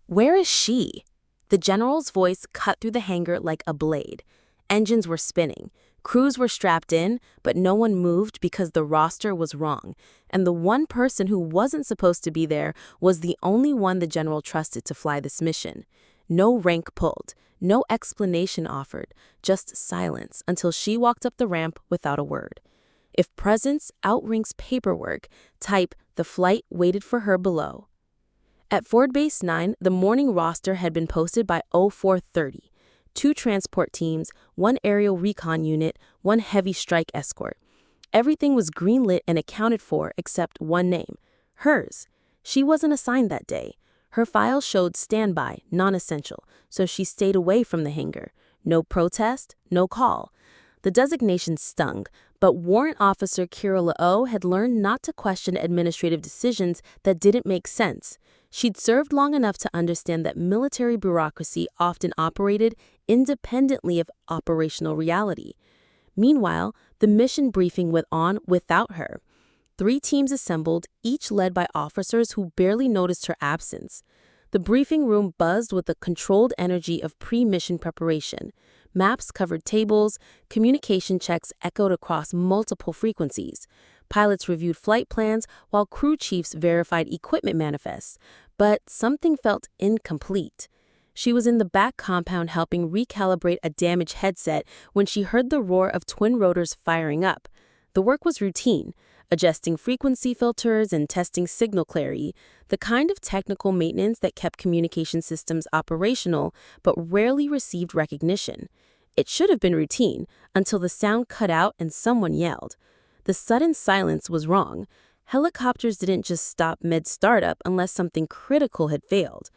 Where is she? The general's voice cut through the hangar like a blade. Engines were spinning. Crews were strapped in, but no one moved because the roster was wrong. And the one person who wasn't supposed to be there was the only one the general trusted to fly this mission. No rank pulled, no explanation offered, just silence until she walked up the ramp without a word. If presence outranks paperwork, type the flight waited for her below. At Ford Base 9, the morning roster had been posted by 0430. 2 transport teams, 1 aerial recon unit, 1 heavy strike escort. Everything was greenlit and accounted for except one name, hers. She wasn't assigned that day. Her file showed standby, non-essential, so she stayed away from the hangar. No protest, no call. The designation stung, but Warrant Officer Kira Lo had learned not to question administrative decisions that didn't make sense. She'd served long enough to understand that military bureaucracy often operated independently of operational reality. Meanwhile, the mission briefing went on without her. 3 teams assembled, each led by officers who barely noticed her absence. The briefing room buzzed with the controlled energy of pre-mission preparation. Maps covered tables, communication checks echoed across multiple frequencies. Pilots reviewed flight plans while crew chiefs verified equipment manifests, but something felt incomplete. She was in the back compound helping recalibrate a damaged headset when she heard the roar of twin rotors firing up. The work was routine, adjusting frequency filters and testing signal clarity, the kind of technical maintenance that kept communication systems operational but rarely received recognition. It should have been routine until the sound cut out and someone yelled. The sudden silence was wrong. Helicopters didn't just stop mid-startup unless something critical had failed.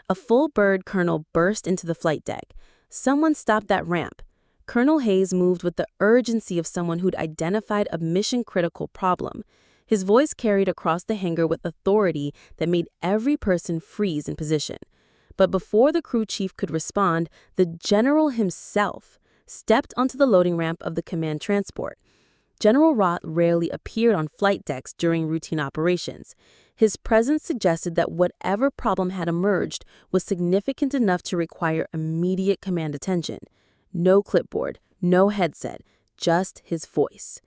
A full bird colonel burst into the flight deck. Someone stopped that ramp. Colonel Hayes moved with the urgency of someone who'd identified a mission-critical problem. His voice carried across the hangar with authority that made every person freeze in position. But before the crew chief could respond, the general himself stepped onto the loading ramp of the command transport. General Roth rarely appeared on flight decks during routine operations. His presence suggested that whatever problem had emerged was significant enough to require immediate command attention. No clipboard, no headset, just his voice.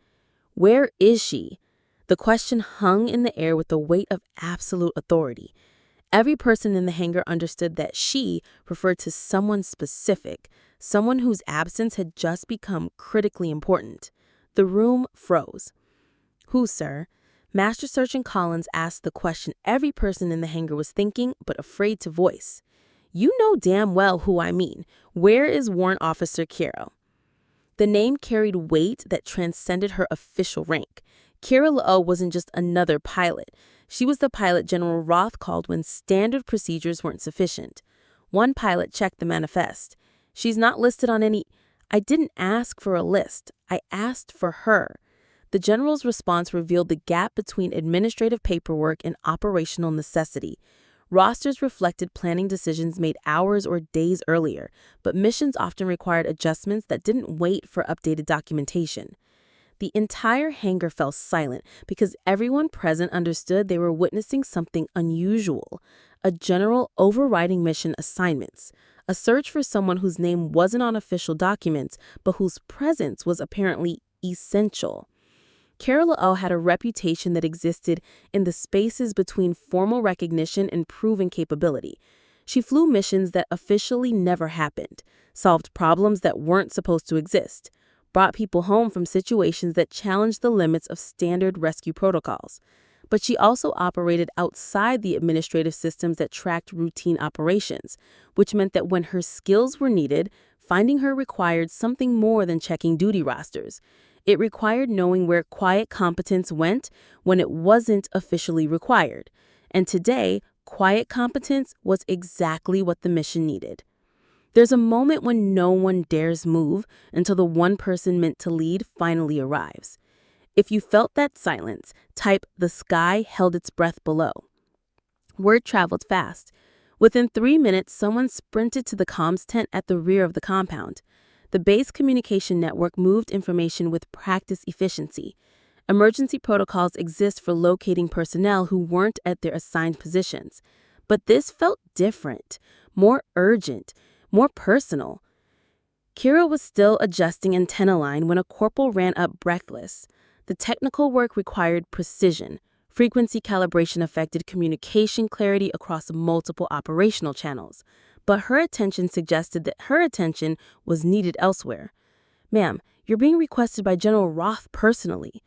Where is she? The question hung in the air with the weight of absolute authority. Every person in the hangar understood that she referred to someone specific, someone whose absence had just become critically important. The room froze. Who, sir? Master Sergeant Collins asked the question every person in the hangar was thinking but afraid to voice. You know damn well who I mean. Where is Warrant Officer Kira? The name carried weight that transcended her official rank. Kira Lo wasn't just another pilot. She was the pilot General Roth called when standard procedures weren't sufficient. One pilot checked the manifest. She's not listed on any... I didn't ask for a list. I asked for her. The general's response revealed the gap between administrative paperwork and operational necessity. Rosters reflected planning decisions made hours or days earlier, but missions often required adjustments that didn't wait for updated documentation. The entire hangar fell silent because everyone present understood they were witnessing something unusual, a general overriding mission assignments, a search for someone whose name wasn't on official documents, but whose presence was apparently essential. Kira Lo had a reputation that existed in the spaces between formal recognition and proven capability. She flew missions that officially never happened, solved problems that weren't supposed to exist, brought people home from situations that challenged the limits of standard rescue protocols. But she also operated outside the administrative systems that tracked routine operations, which meant that when her skills were needed, finding her required something more than checking duty rosters. It required knowing where quiet competence went when it wasn't officially required. And today, quiet competence was exactly what the mission needed. There's a moment when no one dares move until the one person meant to lead finally arrives. If you felt that silence, type "the sky held its breath" below. Word traveled fast. Within 3 minutes, someone sprinted to the comms tent at the rear of the compound. The base communication network moved information with practice efficiency. Emergency protocols exist for locating personnel who weren't at their assigned positions. But this felt different, more urgent, more personal. Kira was still adjusting antenna line when a corporal ran up breathless. The technical work required precision. Frequency calibration affected communication clarity across multiple operational channels. But her attention suggested that her attention was needed elsewhere. "Ma'am, you're being requested by General Roth personally."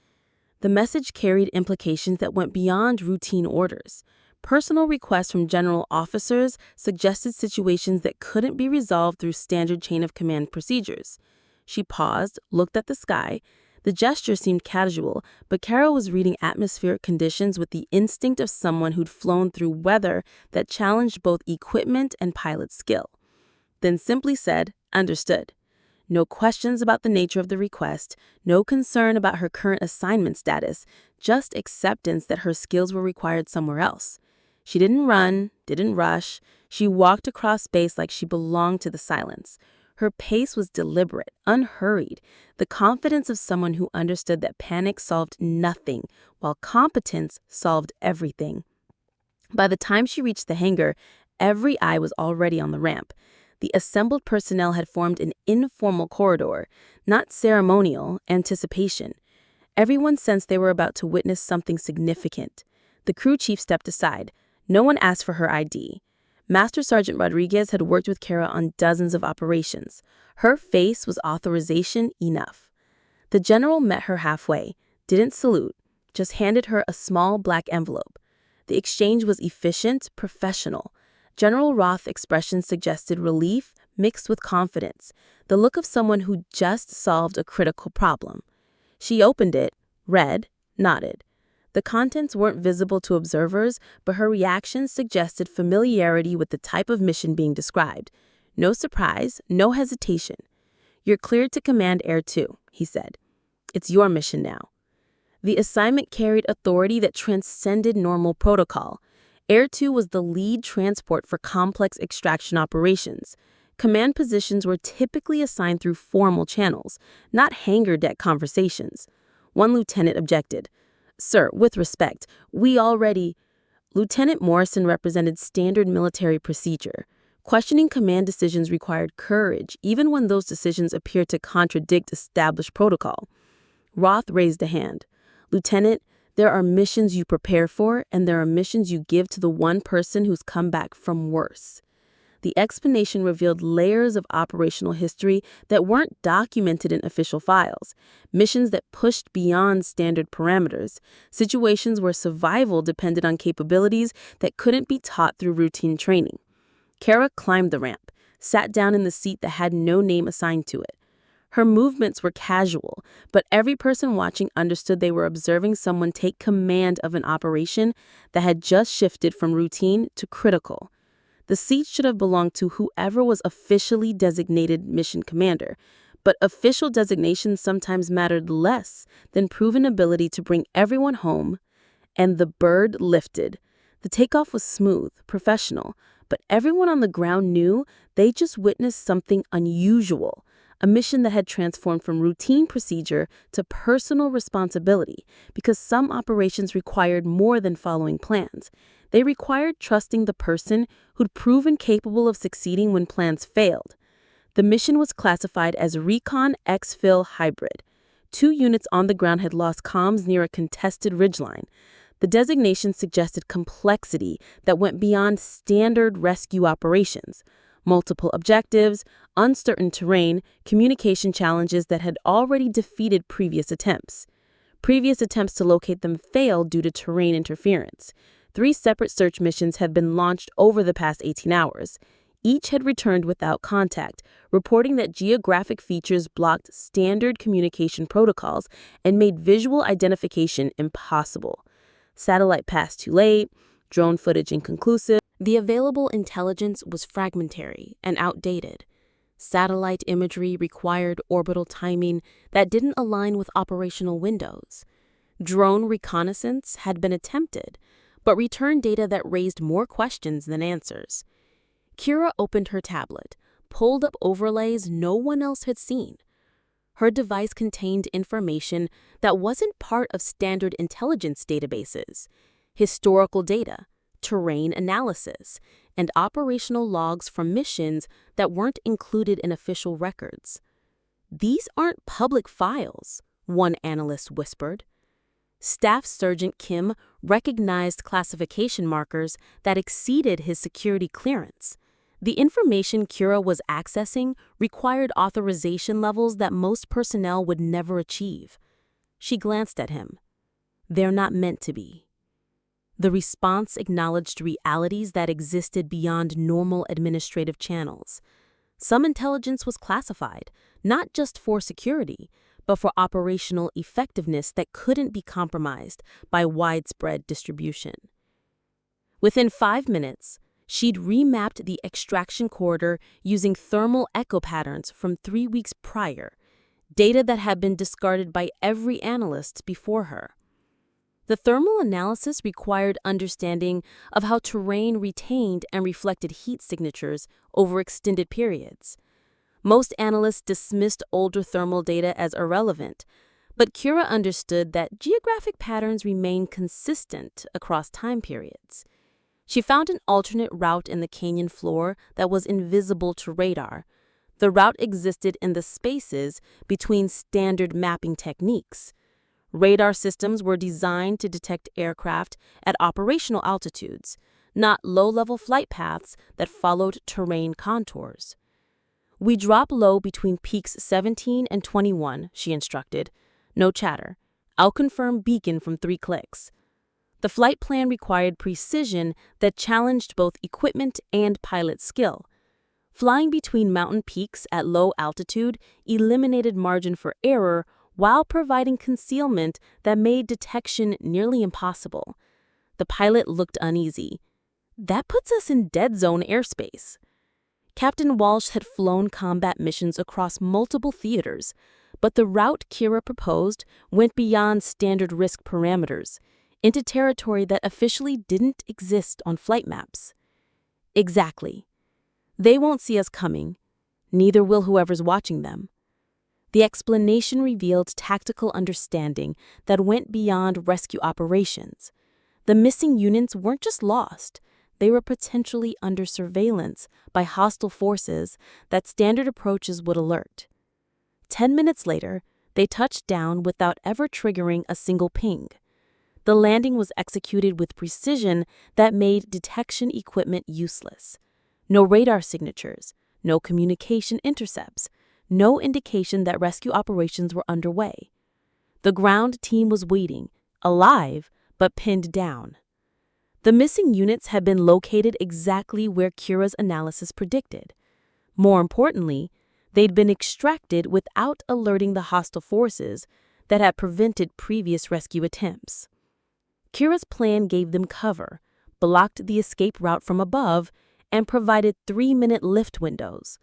The message carried implications that went beyond routine orders. Personal requests from general officers suggested situations that couldn't be resolved through standard chain of command procedures. She paused, looked at the sky. The gesture seemed casual, but Kara was reading atmospheric conditions with the instinct of someone who'd flown through weather that challenged both equipment and pilot skill. Then simply said, "Understood." No questions about the nature of the request, no concern about her current assignment status, just acceptance that her skills were required somewhere else. She didn't run, didn't rush. She walked across space like she belonged to the silence. Her pace was deliberate, unhurried, the confidence of someone who understood that panic solved nothing, while competence solved everything. By the time she reached the hangar, every eye was already on the ramp. The assembled personnel had formed an informal corridor, not ceremonial, anticipation. Everyone sensed they were about to witness something significant. The crew chief stepped aside. No one asked for her ID. Master Sergeant Rodriguez had worked with Kara on dozens of operations. Her face was authorization enough. The general met her halfway, didn't salute, just handed her a small black envelope. The exchange was efficient, professional. General Roth's expression suggested relief mixed with confidence, the look of someone who just solved a critical problem. She opened it, read, nodded. The contents weren't visible to observers, but her reactions suggested familiarity with the type of mission being described. No surprise, no hesitation. "You're cleared to command Air 2, he said. "It's your mission now." The assignment carried authority that transcended normal protocol. Air 2 was the lead transport for complex extraction operations. Command positions were typically assigned through formal channels, not hangar deck conversations. One lieutenant objected. "Sir, with respect, we already—" Lieutenant Morrison represented standard military procedure. Questioning command decisions required courage, even when those decisions appeared to contradict established protocol. Roth raised a hand. "Lieutenant, there are missions you prepare for, and there are missions you give to the one person who's come back from worse." The explanation revealed layers of operational history that weren't documented in official files, missions that pushed beyond standard parameters, situations where survival depended on capabilities that couldn't be taught through routine training. Kara climbed the ramp, sat down in the seat that had no name assigned to it. Her movements were casual, but every person watching understood they were observing someone take command of an operation that had just shifted from routine to critical. The seat should have belonged to whoever was officially designated mission commander, but official designations sometimes mattered less than proven ability to bring everyone home. And the bird lifted. The takeoff was smooth, professional, but everyone on the ground knew they just witnessed something unusual. A mission that had transformed from routine procedure to personal responsibility, because some operations required more than following plans. They required trusting the person who'd proven capable of succeeding when plans failed. The mission was classified as Recon Exfil Hybrid. 2 units on the ground had lost comms near a contested ridgeline. The designation suggested complexity that went beyond standard rescue operations. Multiple objectives, uncertain terrain, communication challenges that had already defeated previous attempts. Previous attempts to locate them failed due to terrain interference. 3 separate search missions had been launched over the past 18 hours. Each had returned without contact, reporting that geographic features blocked standard communication protocols and made visual identification impossible. Satellite pass too late, drone footage inconclusive. The available intelligence was fragmentary and outdated. Satellite imagery required orbital timing that didn't align with operational windows. Drone reconnaissance had been attempted, but returned data that raised more questions than answers. Kira opened her tablet, pulled up overlays no one else had seen. Her device contained information that wasn't part of standard intelligence databases. Historical data, terrain analysis, and operational logs from missions that weren't included in official records. "These aren't public files," one analyst whispered. Staff Sergeant Kim recognized classification markers that exceeded his security clearance. The information Kira was accessing required authorization levels that most personnel would never achieve. She glanced at him. "They're not meant to be." The response acknowledged realities that existed beyond normal administrative channels. Some intelligence was classified, not just for security, but for operational effectiveness that couldn't be compromised by widespread distribution. Within 5 minutes, she'd remapped the extraction corridor using thermal echo patterns from 3 weeks prior, data that had been discarded by every analyst before her. The thermal analysis required understanding of how terrain retained and reflected heat signatures over extended periods. Most analysts dismissed older thermal data as irrelevant, but Kira understood that geographic patterns remain consistent across time periods. She found an alternate route in the canyon floor that was invisible to radar. The route existed in the spaces between standard mapping techniques. Radar systems were designed to detect aircraft at operational altitudes, not low-level flight paths that followed terrain contours. "We drop low between peaks 17 and 21, she instructed. "No chatter. I'll confirm beacon from 3 clicks. The flight plan required precision that challenged both equipment and pilot skill. Flying between mountain peaks at low altitude eliminated margin for error while providing concealment that made detection nearly impossible. The pilot looked uneasy. "That puts us in dead zone airspace." Captain Walsh had flown combat missions across multiple theaters, but the route Kira proposed went beyond standard risk parameters, into territory that officially didn't exist on flight maps. "Exactly. They won't see us coming. Neither will whoever's watching them." The explanation revealed tactical understanding that went beyond rescue operations. The missing units weren't just lost. They were potentially under surveillance by hostile forces that standard approaches would alert. 10 minutes later, they touched down without ever triggering a single ping. The landing was executed with precision that made detection equipment useless. No radar signatures, no communication intercepts, no indication that rescue operations were underway. The ground team was waiting, alive, but pinned down. The missing units had been located exactly where Kira's analysis predicted. More importantly, they'd been extracted without alerting the hostile forces that had prevented previous rescue attempts. Kira's plan gave them cover, blocked the escape route from above, and provided 3-minute lift windows.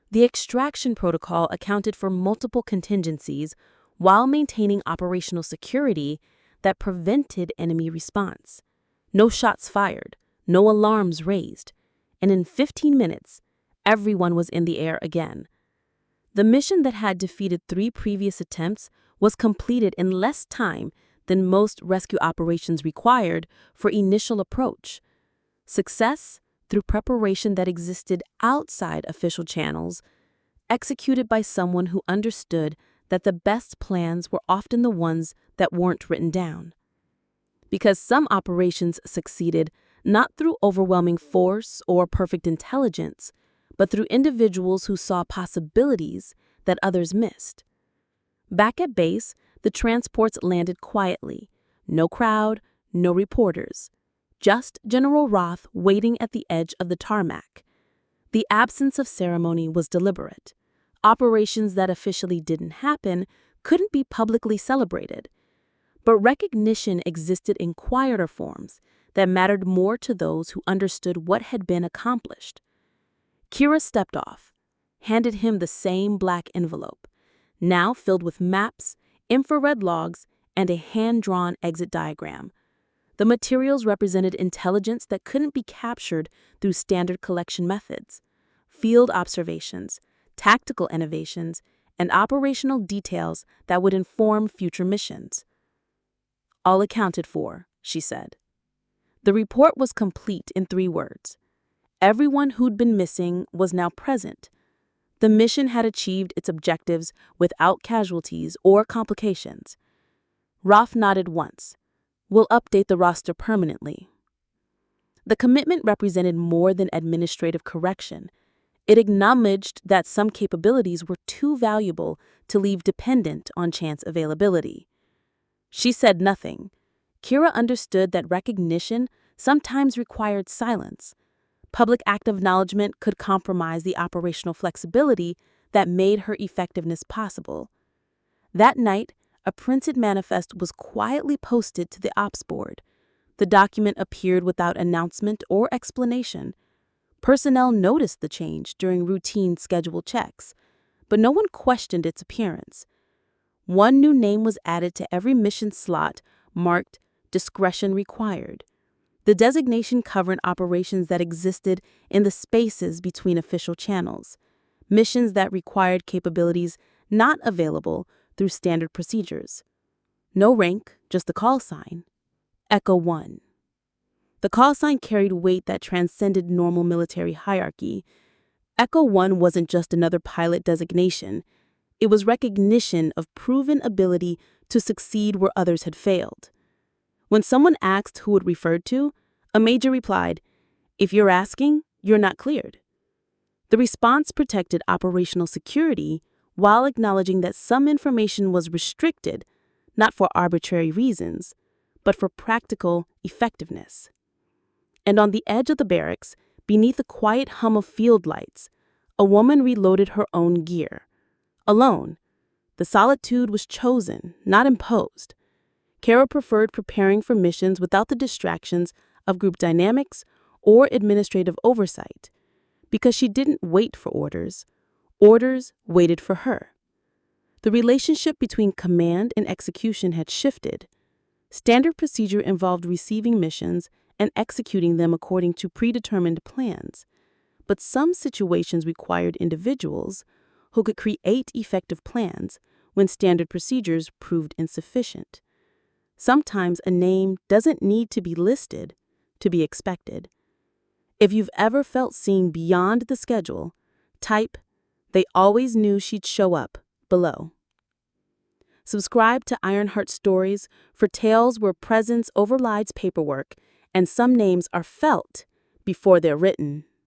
The extraction protocol accounted for multiple contingencies while maintaining operational security that prevented enemy response. No shots fired, no alarms raised, and in 15 minutes, everyone was in the air again. The mission that had defeated 3 previous attempts was completed in less time than most rescue operations required for initial approach. Success through preparation that existed outside official channels, executed by someone who understood that the best plans were often the ones that weren't written down. Because some operations succeeded not through overwhelming force or perfect intelligence, but through individuals who saw possibilities that others missed. Back at base, the transports landed quietly. No crowd, no reporters. Just General Roth waiting at the edge of the tarmac. The absence of ceremony was deliberate. Operations that officially didn't happen couldn't be publicly celebrated. But recognition existed in quieter forms that mattered more to those who understood what had been accomplished. Kira stepped off, handed him the same black envelope, now filled with maps, infrared logs, and a hand-drawn exit diagram. The materials represented intelligence that couldn't be captured through standard collection methods, field observations, tactical innovations, and operational details that would inform future missions. "All accounted for," she said. The report was complete in 3 words. Everyone who'd been missing was now present. The mission had achieved its objectives without casualties or complications. Roth nodded once. We'll update the roster permanently. The commitment represented more than administrative correction. It acknowledged that some capabilities were too valuable to leave dependent on chance availability. She said nothing. Kira understood that recognition sometimes required silence. Public acknowledgement could compromise the operational flexibility that made her effectiveness possible. That night, a printed manifest was quietly posted to the ops board. The document appeared without announcement or explanation. Personnel noticed the change during routine schedule checks, but no one questioned its appearance. One new name was added to every mission slot marked "Discretion Required." The designation covered operations that existed in the spaces between official channels, missions that required capabilities not available through standard procedures. No rank, just the call sign. Echo 1. The call sign carried weight that transcended normal military hierarchy. Echo 1 wasn't just another pilot designation. It was recognition of proven ability to succeed where others had failed. When someone asked who it referred to, a major replied, "If you're asking, you're not cleared." The response protected operational security while acknowledging that some information was restricted, not for arbitrary reasons, but for practical effectiveness. And on the edge of the barracks, beneath the quiet hum of field lights, a woman reloaded her own gear. Alone. The solitude was chosen, not imposed. Kara preferred preparing for missions without the distractions of group dynamics or administrative oversight, because she didn't wait for orders. Orders waited for her. The relationship between command and execution had shifted. Standard procedure involved receiving missions and executing them according to predetermined plans. But some situations required individuals who could create effective plans when standard procedures proved insufficient. Sometimes a name doesn't need to be listed to be expected. If you've ever felt seen beyond the schedule, type "They always knew she'd show up" below. Subscribe to Ironheart Stories for tales where presence overrides paperwork and some names are felt before they're written.